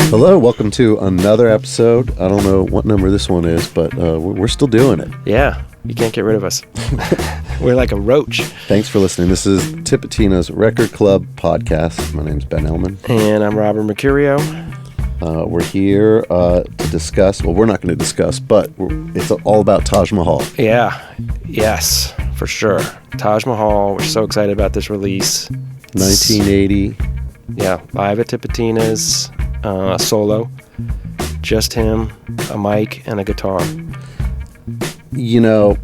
Hello, welcome to another episode. I don't know what number this one is, but we're still doing it. Yeah, you can't get rid of us. We're like a roach. Thanks for listening. This is Tipitina's Record Club podcast. My name's Ben Ellman. And I'm Robert Mercurio. We're here to discuss, well, we're not going to discuss, but it's all about Taj Mahal. Yeah, yes, for sure. Taj Mahal, we're so excited about this release. 1980. Yeah, live at Tipitina's. Solo, just him, a mic, and a guitar. You know,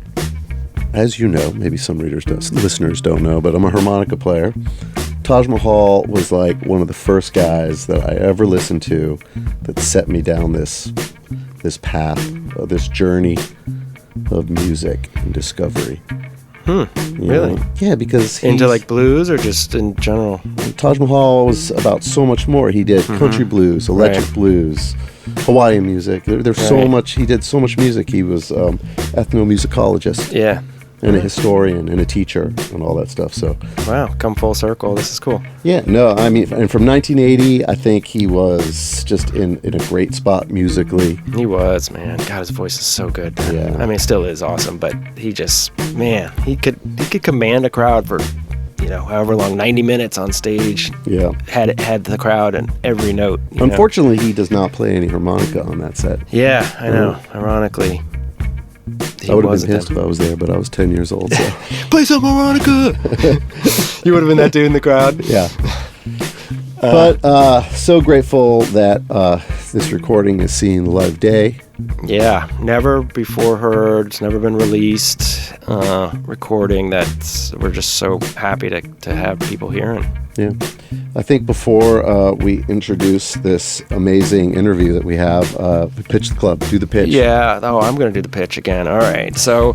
as you know, maybe some listeners don't know, but I'm a harmonica player. Taj Mahal was like one of the first guys that I ever listened to that set me down this path, this journey of music and discovery. Really? Yeah, because into like blues or just in general? Taj Mahal was about so much more. He did country blues, electric blues, Hawaiian music. There's so much. He did so much music. He was ethnomusicologist. Yeah. And a historian and a teacher and all that stuff. So wow, come full circle. This is cool. Yeah, no, I mean, and from 1980, I think he was just in a great spot musically. He was, man. God, his voice is so good. Yeah. I mean, it still is awesome, but he just, man, he could command a crowd for, however long, 90 minutes on stage. Yeah. Had the crowd and every note. Unfortunately, he does not play any harmonica on that set. Yeah, I know. Ironically. I would have been pissed if I was there, but I was 10 years old, so. Play some harmonica! You would have been that dude in the crowd? Yeah. But so grateful that this recording is seeing the light of day. Yeah, never before heard, it's never been released. Recording that we're just so happy to have people hearing. Yeah. I think before we introduce this amazing interview that we have, pitch the club, do the pitch. Yeah. Oh, I'm going to do the pitch again. All right. So,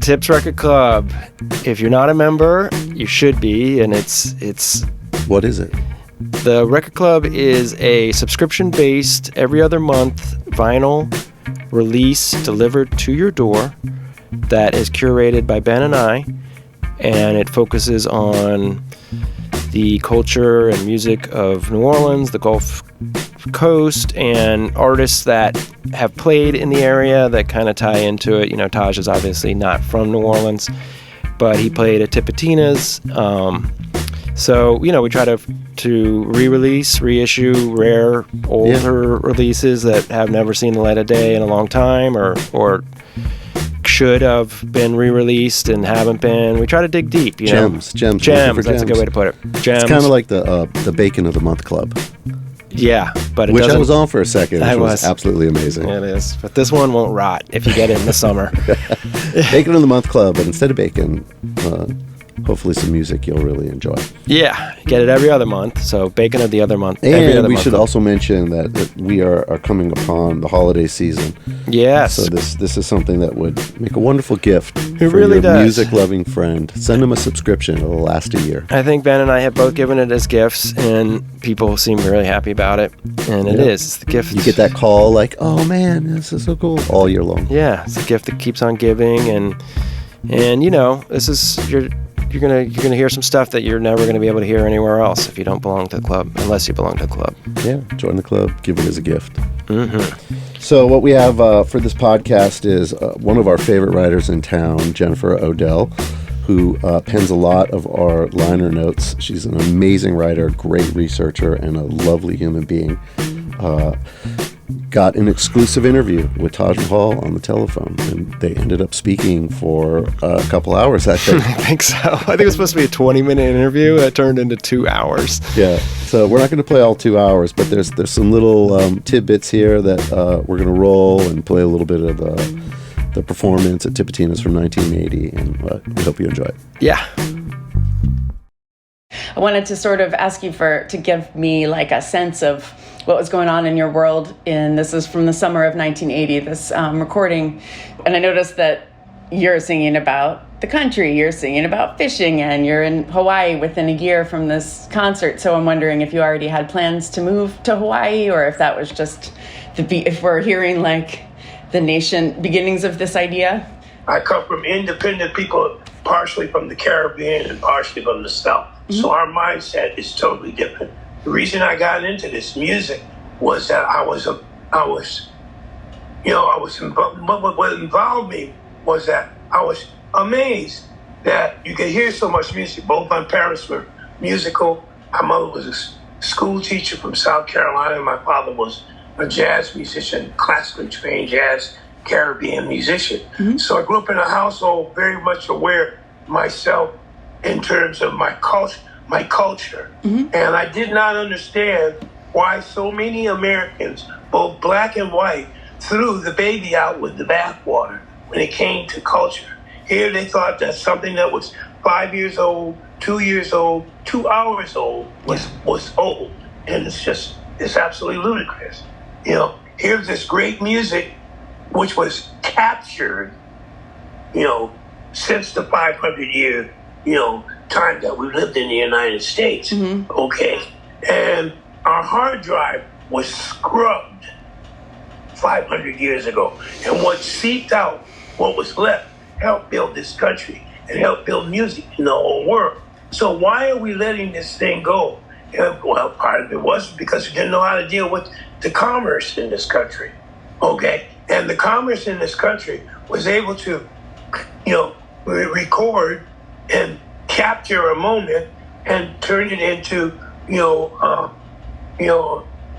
Tips Record Club. If you're not a member, you should be, and it's. What is it? The Record Club is a subscription-based, every other month vinyl release delivered to your door that is curated by Ben and I, and it focuses on the culture and music of New Orleans, the Gulf Coast, and artists that have played in the area that kind of tie into it. Taj is obviously not from New Orleans, but he played at Tipitina's. So, we try to re-release, reissue rare, older releases that have never seen the light of day in a long time or should have been re-released and haven't been. We try to dig deep, Gems. That's a good way to put it. Gems. It's kind of like the Bacon of the Month Club. Yeah, but which I was on for a second. Which was absolutely amazing. It is, but this one won't rot if you get it in the summer. Bacon of the Month Club, but instead of bacon, hopefully some music you'll really enjoy. Yeah, get it every other month. So Bacon of the other month. And we should also mention that we are coming upon the holiday season. Yes. So this is something that would make a wonderful gift for really your does. music-loving friend. Send them a subscription. It'll last a year. I think Ben and I have both given it as gifts, and people seem really happy about it. And it is. It's the gift. You get that call like, oh man, this is so cool, all year long. Yeah, it's a gift that keeps on giving, and this is You're gonna hear some stuff that you're never gonna be able to hear anywhere else if you don't belong to the club, unless you belong to the club. Yeah, join the club, give it as a gift. Mm-hmm. So what we have for this podcast is one of our favorite writers in town, Jennifer Odell, who pens a lot of our liner notes. She's an amazing writer, great researcher, and a lovely human being. Got an exclusive interview with Taj Mahal on the telephone, and they ended up speaking for a couple hours, I think. I think so. I think it was supposed to be a 20-minute interview. It turned into 2 hours. Yeah, so we're not going to play all 2 hours, but there's some little tidbits here that we're going to roll and play a little bit of the performance at Tipitina's from 1980, and we hope you enjoy it. Yeah. I wanted to sort of ask you to give me like a sense of what was going on in your world. And this is from the summer of 1980, this recording. And I noticed that you're singing about the country, you're singing about fishing, and you're in Hawaii within a year from this concert. So I'm wondering if you already had plans to move to Hawaii, or if that was just if we're hearing like the beginnings of this idea. I come from independent people, partially from the Caribbean and partially from the South. So our mindset is totally different. The reason I got into this music was that what involved me was that I was amazed that you could hear so much music. Both my parents were musical. My mother was a school teacher from South Carolina. My father was a jazz musician, classically trained jazz Caribbean musician. So I grew up in a household very much aware myself in terms of my culture. And I did not understand why so many Americans, both black and white, threw the baby out with the bathwater when it came to culture. Here they thought that something that was 5 years old, 2 years old, 2 hours old was old. And it's absolutely ludicrous. You know, here's this great music which was captured, you know, since the 500-year, you know, time that we lived in the United States. Okay. And our hard drive was scrubbed 500 years ago. And what seeped out, what was left, helped build this country and helped build music in the whole world. So why are we letting this thing go? And, well, part of it was because we didn't know how to deal with the commerce in this country. Okay. And the commerce in this country was able to, you know, record and capture a moment and turn it into,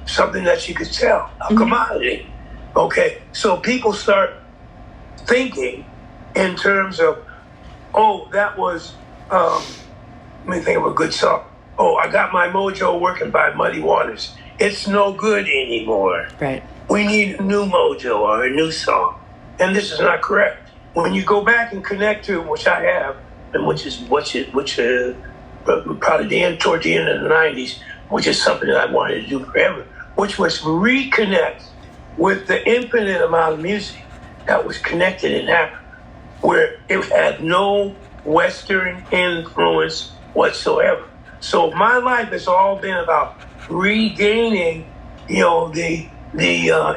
something that you could sell, a commodity. Okay, so people start thinking in terms of, oh, that was, let me think of a good song. Oh, I got my mojo working by Muddy Waters. It's no good anymore. Right. We need a new mojo or a new song. And this is not correct. When you go back and connect to, which I have, and which probably toward the end of the 90s, which is something that I wanted to do forever, which was reconnect with the infinite amount of music that was connected in Africa, where it had no Western influence whatsoever. So my life has all been about regaining, you know, the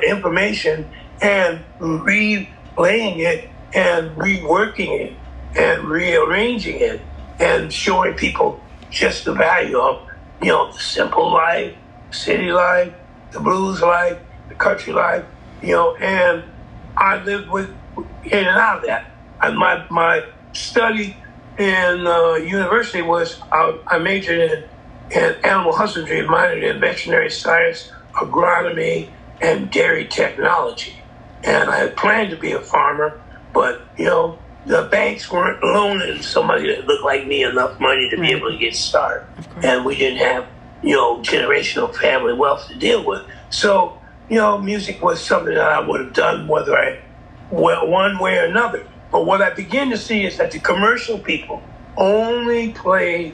information and replaying it and reworking it and rearranging it and showing people just the value of, you know, the simple life, city life, the blues life, the country life, you know, and I lived in and out of that. And my study in university was, I majored in animal husbandry, minored in veterinary science, agronomy, and dairy technology. And I had planned to be a farmer, but, you know, the banks weren't loaning somebody that looked like me enough money to be able to get started. And we didn't have, you know, generational family wealth to deal with. So, you know, music was something that I would have done one way or another. But what I begin to see is that the commercial people only play,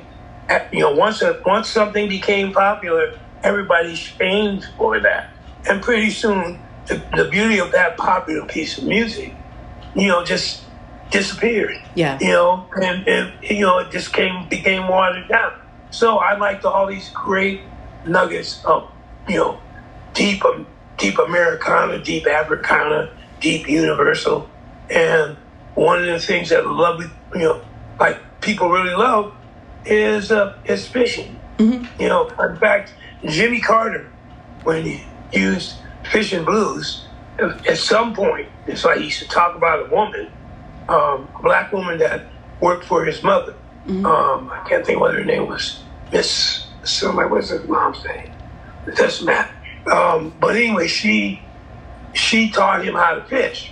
you know, once something became popular, everybody shamed for that. And pretty soon, the beauty of that popular piece of music, you know, just disappeared. Yeah. You know, and you know, it just became watered down. So I liked all these great nuggets of, you know, deep Americana, deep Africana, deep universal. And one of the things that I love, you know, like people really love is fishing. You know, in fact, Jimmy Carter, when he used Fishing Blues, at some point, it's like he used to talk about a woman, a black woman that worked for his mother. I can't think what her name was. Miss somebody, what's her mom's name? It doesn't matter. But anyway, she taught him how to fish.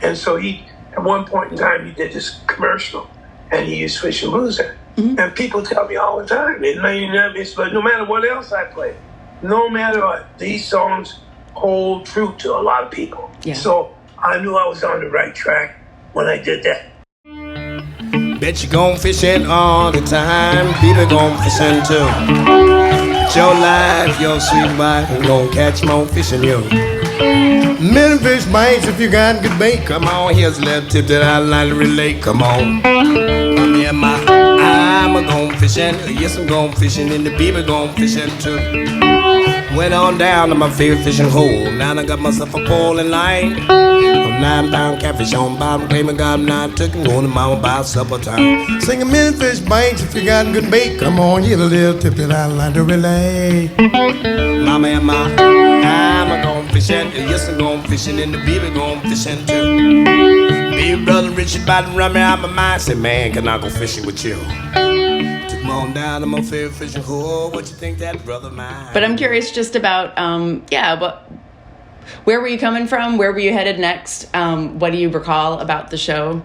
And so at one point in time, he did this commercial and he used Fishing Blues in it. And people tell me all the time, but no matter what else I play, no matter what, these songs hold true to a lot of people. Yeah. So I knew I was on the right track when I did that. Bet you gone fishing all the time, people gone fishing too. It's your life, your sweet wife, and gonna catch more fish than you. Many fish bites if you got good bait. Come on, here's a little tip that I like to relate. Come on. Yeah, I'm a gone fishing. Yes, I'm gone fishing, and the people gone fishing too. Went on down to my favorite fishing hole. Now I got myself a pole and line. 9-pound catfish on bottom, claiming God not took and going to mama about supper time. Singing million fish bites if you got good bait. Come on, you little tip that I like to relay. Mama and ma, I'm going fishing. Yes, I'm going fishing, and the baby going fishing too. Big brother Richard Biden run me out my mind. Said, man, can I go fishing with you? Took him on down to my favorite fishing hole. What you think that brother mine? But I'm curious just about, where were you coming from? Where were you headed next? What do you recall about the show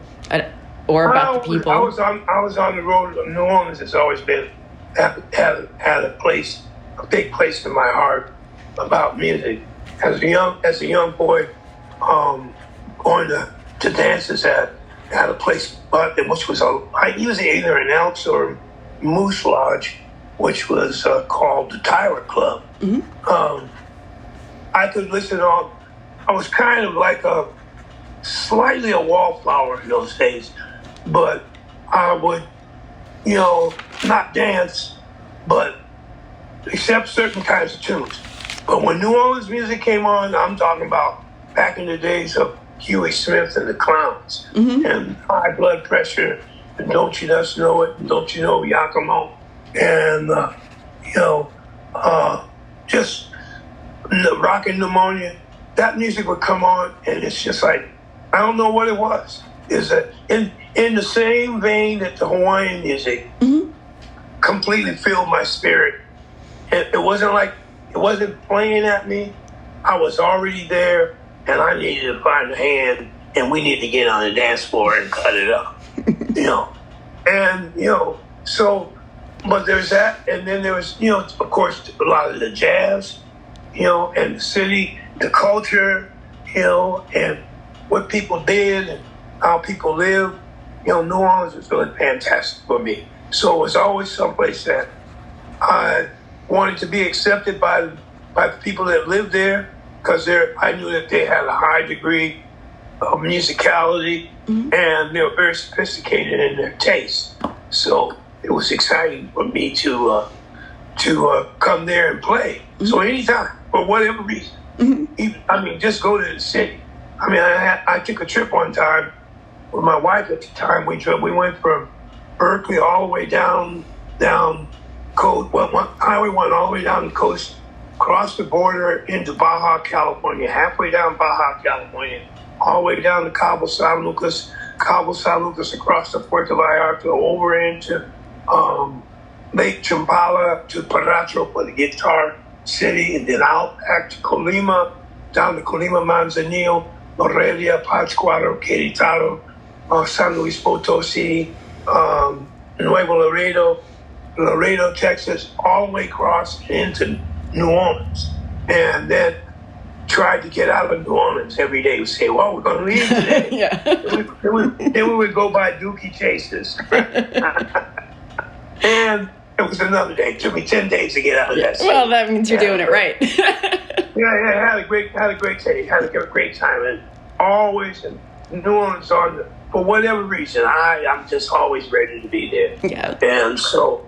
or about the people? I was on the road. New Orleans has always been had a big place in my heart about music. As a young boy, going to dances at a place, which was usually either an Elks or Moose Lodge, which was called the Tyler Club. Mm-hmm. I could listen on. I was kind of like slightly a wallflower in those days, but I would, not dance, but except certain kinds of tunes. But when New Orleans music came on, I'm talking about back in the days of Huey Smith and the Clowns, mm-hmm. and High Blood Pressure, and Don't You Just Know It, and Don't You Know Yakimo, and just Rockin' Pneumonia. That music would come on, and it's just like, I don't know what it was. Is that in the same vein that the Hawaiian music mm-hmm. completely filled my spirit. It wasn't playing at me. I was already there, and I needed to find a hand, and we needed to get on the dance floor and cut it up, And so, but there's that, and then there was, of course, a lot of the jazz, and the city, the culture, and what people did and how people live. New Orleans was really fantastic for me. So it was always someplace that I wanted to be accepted by the people that lived there, because I knew that they had a high degree of musicality, mm-hmm. and they were very sophisticated in their taste. So it was exciting for me to come there and play. Mm-hmm. So anytime, for whatever reason, mm-hmm. Just go to the city. I took a trip one time with my wife at the time. We went from Berkeley all the way down Highway 1 all the way down the coast, crossed the border into Baja California, halfway down Baja California, all the way down to Cabo San Lucas across the Puerto Vallarta, over into Lake Champala to Paracho for the Guitar City, and then out back to Colima, down to Colima, Manzanillo, Morelia, Pátzcuaro, Querétaro, San Luis Potosi, Nuevo Laredo, Texas, all the way across into New Orleans. And then tried to get out of New Orleans every day. We say, well, we're going to leave today. Yeah. Then we would go by Dookie Chases. And it was another day. It took me 10 days to get out of that city. Well, that means you're doing it right. I had a great day. Had a great time. And always in New Orleans for whatever reason, I'm just always ready to be there. Yeah. And so,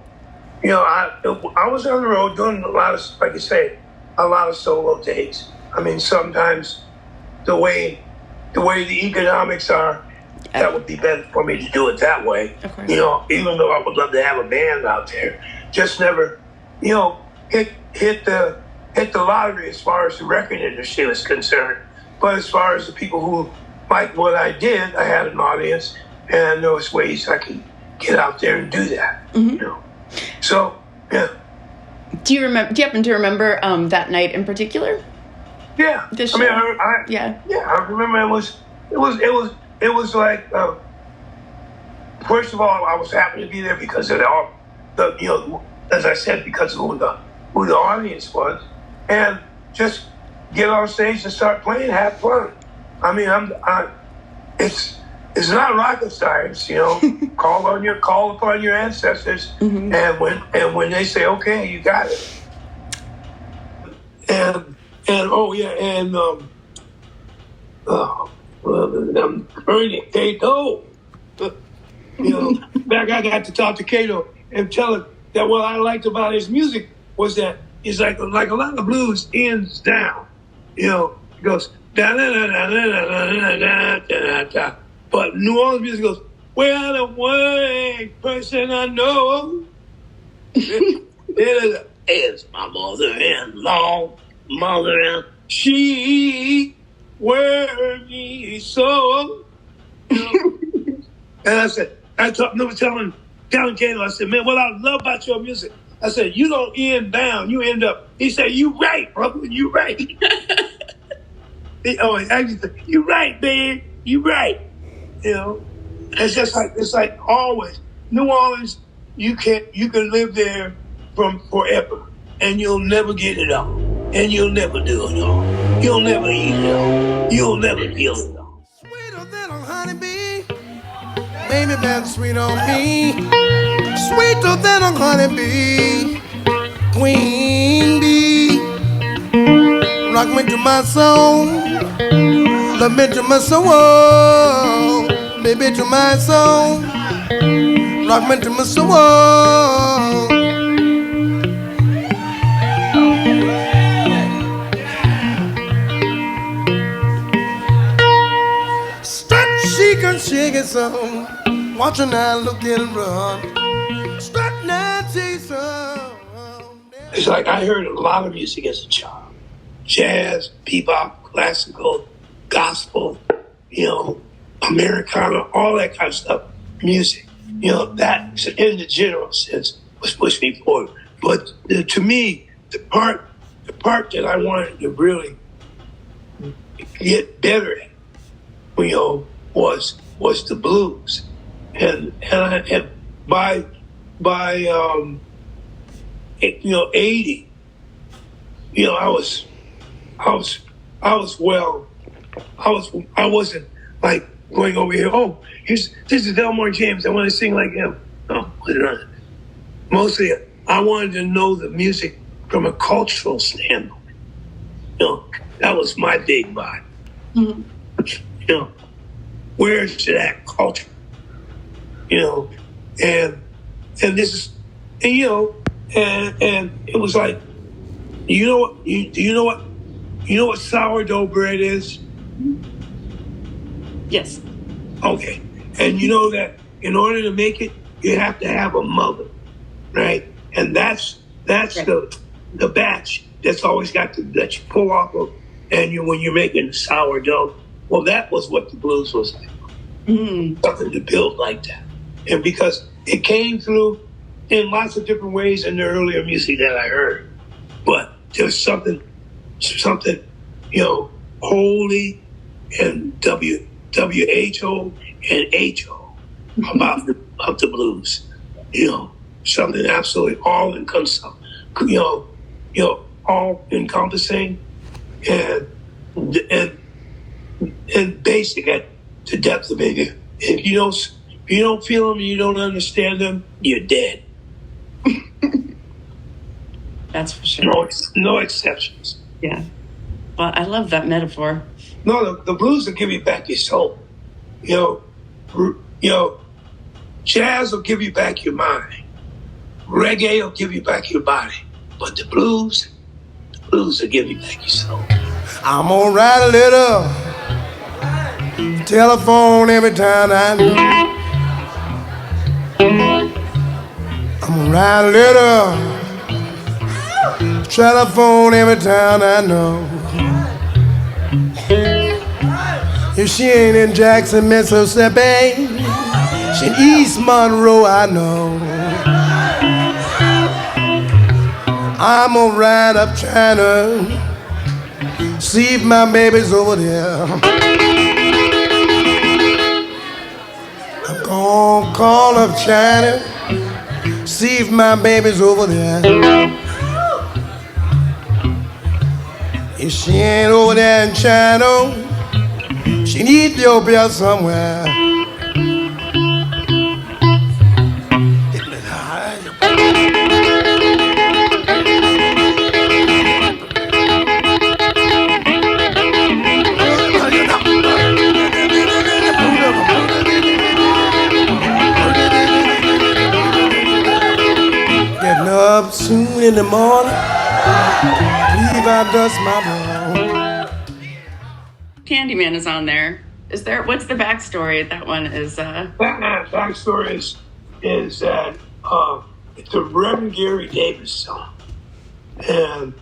I was on the road doing a lot of, like you say, a lot of solo dates. Sometimes the way the economics are, that would be better for me to do it that way. Of course. Even though I would love to have a band out there, just never, hit the lottery as far as the record industry was concerned. But as far as the people who liked what I did, I had an audience, and there was ways I could get out there and do that. Mm-hmm. So, yeah. Do you happen to remember that night in particular? Yeah. This show? Yeah, I remember it was like, first of all, I was happy to be there because of as I said, because of who the audience was, and just get on stage and start playing, have fun. It's not rocket science, call upon your ancestors, mm-hmm. and when they say, okay, you got it. I'm earning Kato. Back I got to talk to Kato and tell him that what I liked about his music was that it's like a lot of blues ends down. He goes, da da da da da da da da da. But New Orleans music goes, well, the one person I know is my mother-in-law, mother-in-law. She wear me so. And I said, never telling Kato, I said, man, what I love about your music, I said, you don't end down, you end up. He said, you right, brother, you right. You right, man, you right. You know, it's like always. New Orleans, you can live there from forever, and you'll never get it all, and you'll never do it all. You'll never eat it all. You'll never feel it all. Sweeter than a honeybee, baby, been sweet on me. Sweeter than a honeybee, queen bee. Rock me to my soul, love me to my soul, baby to my soul, rock me to my soul. Strut, shake it some, watch her now look and run. Strut now, take some. It's like I heard a lot of music as a child. Jazz, bebop, classical, gospel, you know, Americana, all that kind of stuff. Music, you know, that in the general sense was pushed me forward. But to me, the part that I wanted to really get better at, you know, was the blues, and by 80, you know, I wasn't like going over here, oh, this is Delmore James, I want to sing like him. No, mostly I wanted to know the music from a cultural standpoint. You know, that was my big vibe. Mm-hmm. You know, where's that culture? You know, and this is, and you know, and it was like, you know what sourdough bread is? Yes. Okay. And you know that in order to make it, you have to have a mother, right? And that's right. the batch that's always got that you pull off of, and when you're making sourdough. Well, that was what the blues was like. Mm. Something to build like that. And because it came through in lots of different ways in the earlier music that I heard. But there's something, you know, holy and WHO and HO about the blues. You know, something absolutely all encompassing, you know, all encompassing and basic at the depth of it. If you don't feel them, you don't understand them, you're dead. That's for sure. No exceptions. Yeah. Well, I love that metaphor. No, the blues will give you back your soul. You know, jazz will give you back your mind. Reggae will give you back your body. But the blues will give you back your soul. I'm gonna write a letter, telephone every time I know. I'm gonna write a letter, telephone every time I know. If she ain't in Jackson, Mississippi, she in East Monroe, I know. I'm gonna ride up China, see if my baby's over there. I'm gonna call up China, see if my baby's over there. If she ain't over there in China, she in Ethiopia somewhere. Getting up soon in the morning, leave I dust my brow. Candyman is on there. What's the backstory? That one is backstory is that it's a Reverend Gary Davis song, and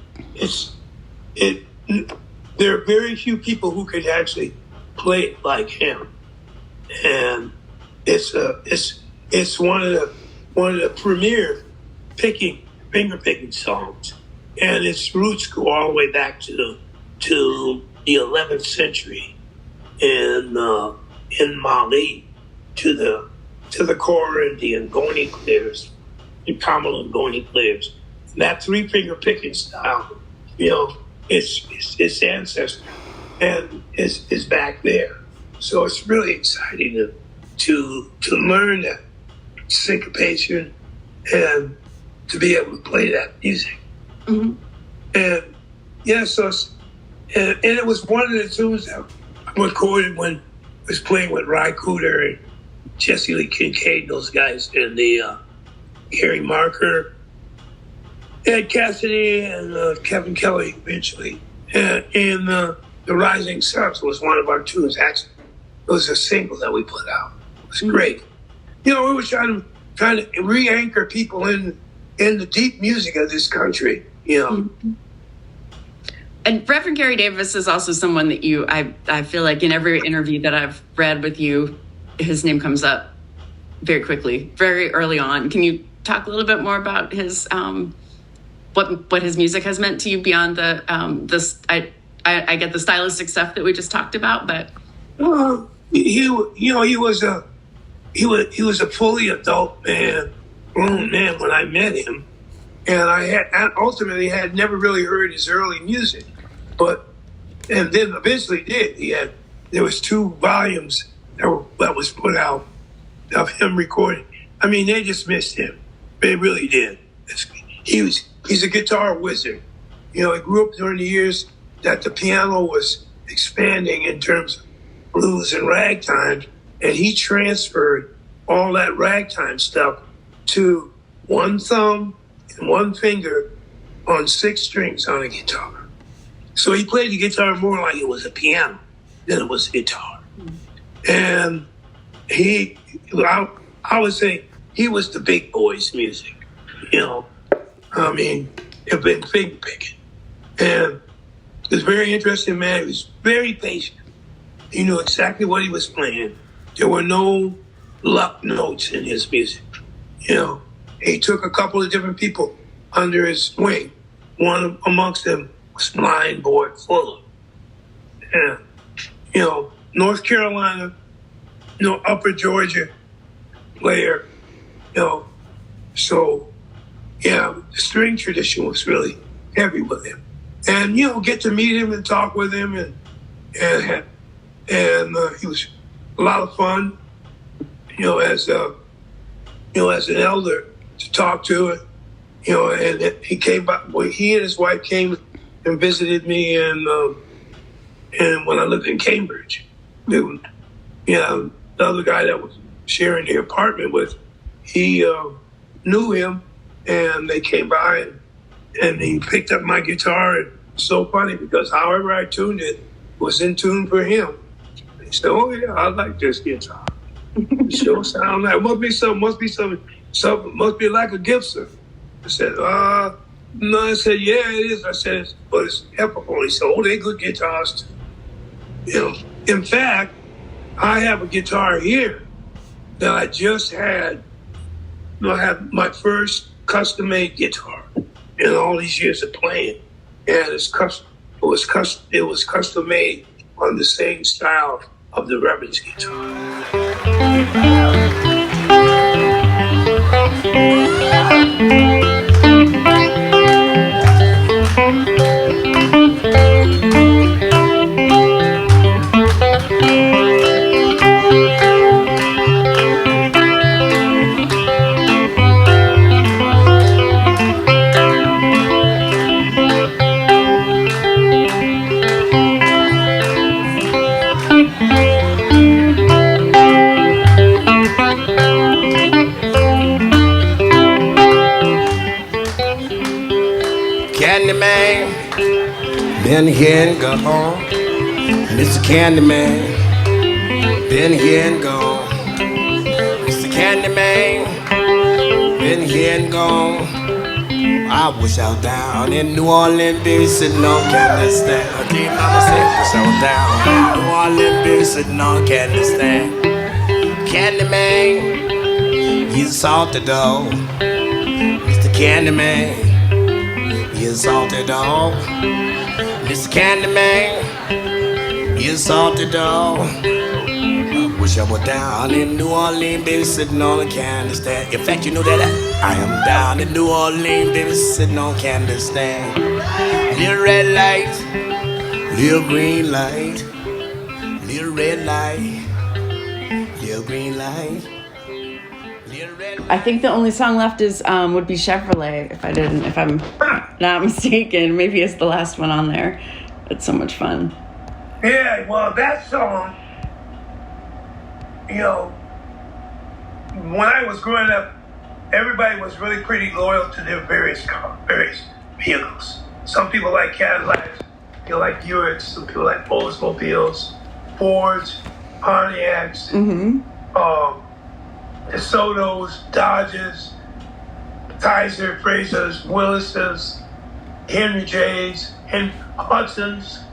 there are very few people who could actually play it like him, and it's one of the premier finger picking songs, and its roots go all the way back to the 11th century in Mali, to the Koran, the Ngoni players, the Kamala Ngoni players. That 3-finger picking style, its ancestor and is back there. So it's really exciting to learn that syncopation and to be able to play that music. Mm-hmm. And and it was one of the tunes that I recorded when I was playing with Ry Cooder and Jesse Lee Kincaid, those guys, and the Gary Marker, Ed Cassidy, and Kevin Kelly eventually. And the Rising Suns was one of our tunes. Actually, it was a single that we put out. It was great. We were trying to re-anchor people in the deep music of this country. Mm-hmm. And Reverend Gary Davis is also someone that I feel like in every interview that I've read with you, his name comes up very quickly, very early on. Can you talk a little bit more about his what his music has meant to you beyond the I get the stylistic stuff that we just talked about, but he was a fully adult grown man when I met him, and I ultimately had never really heard his early music, and then eventually did. There was 2 volumes that was put out of him recording. I mean, they just missed him. They really did. He's a guitar wizard. He grew up during the years that the piano was expanding in terms of blues and ragtime, and he transferred all that ragtime stuff to 1 thumb and 1 finger on 6 strings on a guitar. So he played the guitar more like it was a piano than it was a guitar. And I would say he was the big boys' music. I mean, it been finger picking. And he was a very interesting man. He was very patient. He knew exactly what he was playing. There were no luck notes in his music. He took a couple of different people under his wing. One amongst them was Blind Boy Fuller. And, North Carolina, Upper Georgia player, so, the string tradition was really heavy with him. And, get to meet him and talk with him, and he was a lot of fun, as an elder to talk to, and he came by. Well, he and his wife came and visited me, and when I lived in Cambridge, the other guy that was sharing the apartment with, he knew him, and they came by, and he picked up my guitar. And it's so funny because however I tuned it was in tune for him. He said, "Oh yeah, I like this guitar. It sure sound like must be like a Gibson." I said, no. I said, "Yeah, it is." I said, "But it's Epiphone." He said, "Oh, they're good guitars too." In fact, I have a guitar here that I just had. I have my first custom-made guitar in all these years of playing, and it was custom made on the same style of the Reverend's guitar. Candyman, been here and gone. Mr. Candyman, been here and gone. Mr. Candyman, been here and gone. I wish I was down in New Orleans, baby, sitting on candy stand. Okay, mama said, wish I was down in New Orleans, baby, sitting on candy stand. Candyman, he's a salty dog. Mr. Candyman, he's a salty dog. Mr. Candyman, he's a salty dog. I wish I was down in New Orleans, baby, sitting on a candy stand. In fact, you know that I am down in New Orleans, baby, sitting on a candy stand. Little red light, little green light, little red light, little green light. I think the only song left is would be Chevrolet, if I'm not mistaken. Maybe it's the last one on there. It's so much fun. Yeah, well, that song, you know, when I was growing up, everybody was really pretty loyal to their various vehicles. Some people like Cadillacs, people like Buicks, some people like Oldsmobiles, Fords, Pontiacs, DeSotos, Dodges, Kaiser, Frasers, Willis's, Henry J's, and Hudson's.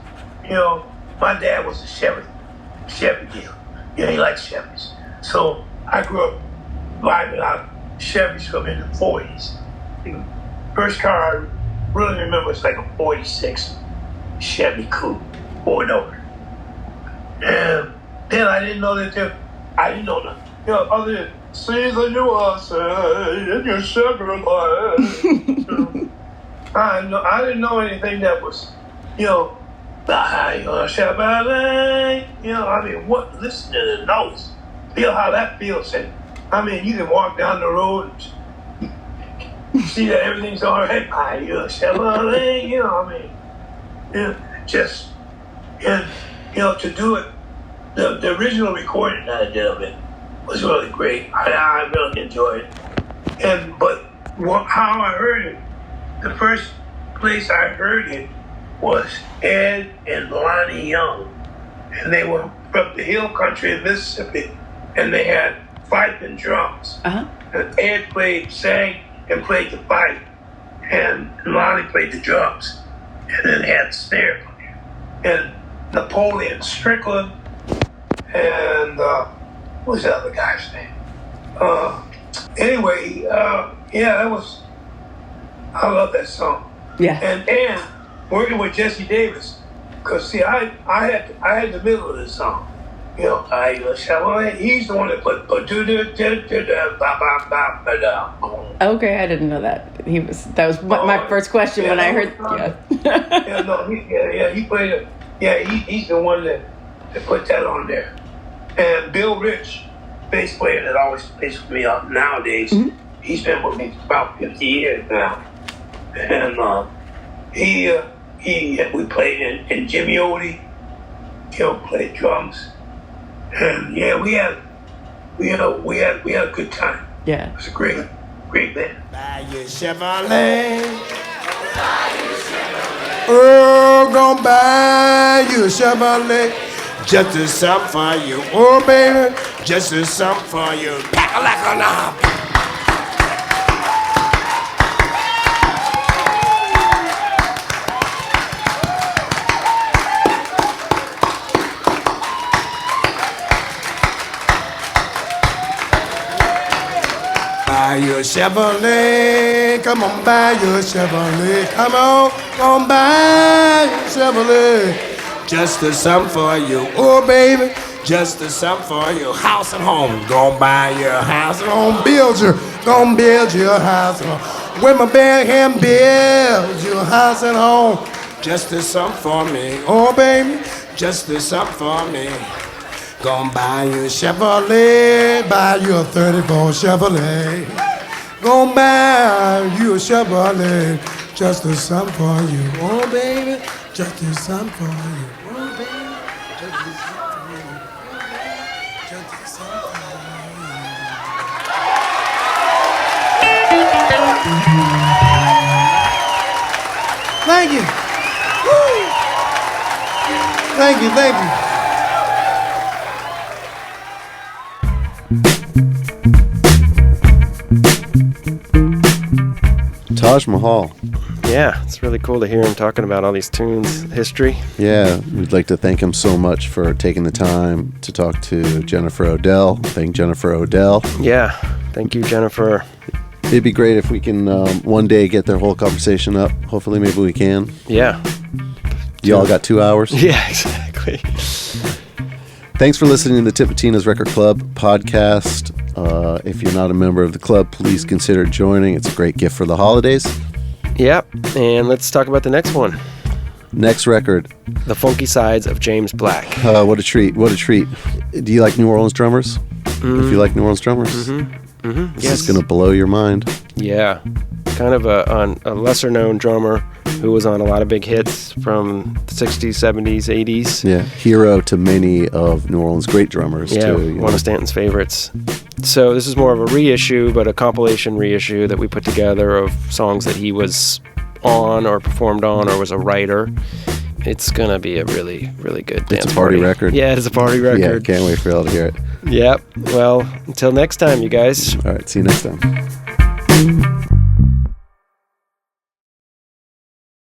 You know, my dad was a Chevy dealer. You know, he liked Chevys. So I grew up driving out Chevys from in the 40s. The first car I really remember was like a 46 Chevy Coupe, 4-door. And then I didn't know that I didn't know nothing. You know, other than, see the USA in your Chevrolet. I didn't know anything that was, you know, Chevrolet. You know, I mean, what? Listen to the notes. Feel how that feels. And, I mean, you can walk down the road and see that everything's all right. Chevrolet. You know, I mean, and you know, to do it, the original recording that I did of it was really great. I really enjoyed it. But how I heard it, the first place I heard it was Ed and Lonnie Young. And they were from the hill country of Mississippi, and they had fife and drums. And Ed sang and played the fife, and Lonnie played the drums. And then they had snare player. And Napoleon Strickland, and what was the other guy's name? Anyway, yeah, I love that song. Yeah. And working with Jesse Davis, because see, I had the middle of the song. You know, he's the one that put Okay, I didn't know that. That was my first question when I heard. He played it. Yeah, he's the one that put that on there. And Bill Rich, bass player that always plays with me nowadays. He's been with me for about 50 years now. And we played in Jimmy Odie, played drums. And yeah, we had a good time. Yeah. It was a great band. Buy your Chevrolet. Oh, gonna buy you a Chevrolet. Just as something for you. Oh, baby, just as something for you. Pack a like a knob. Buy your Chevrolet, come on, buy your Chevrolet, come on buy your Chevrolet. Just a something for you, oh baby, just a something for you. House and home, gonna buy your house and home, gonna build your house and home. With my bare hand, build your house and home. Just a something for me, oh baby, just a something for me. Gonna buy you a Chevrolet, buy you a 34 Chevrolet. Gonna buy you a Chevrolet, just a something for you, oh baby, just a something for you, oh baby, just a something for you, just a something for you. Thank you. Woo. Thank you, thank you. Taj Mahal. Yeah, it's really cool to hear him talking about all these tunes, history. Yeah, we'd like to thank him so much for taking the time to talk to Jennifer Odell. Thank Jennifer Odell. Yeah, thank you, Jennifer. It'd be great if we can one day get their whole conversation up. Hopefully, maybe we can. Yeah. You all got 2 hours? Yeah, exactly. Thanks for listening to the Tipitina's Record Club podcast. If you're not a member of the club, please consider joining. It's a great gift for the holidays. Yep, and let's talk about the next one. Next record. The Funky Sides of James Black. What a treat. What a treat. Do you like New Orleans drummers? If you like New Orleans drummers, this is going to blow your mind. Yeah, kind of a lesser-known drummer who was on a lot of big hits from the 60s, 70s, 80s. Yeah, hero to many of New Orleans' great drummers, too. One of Stanton's favorites. So this is more of a reissue, but a compilation reissue that we put together of songs that he was on or performed on or was a writer. It's going to be a really, really good dance It's a party record. Yeah, it is a party record. Yeah, can't wait for y'all to hear it. Yep. Well, until next time, you guys. All right, see you next time.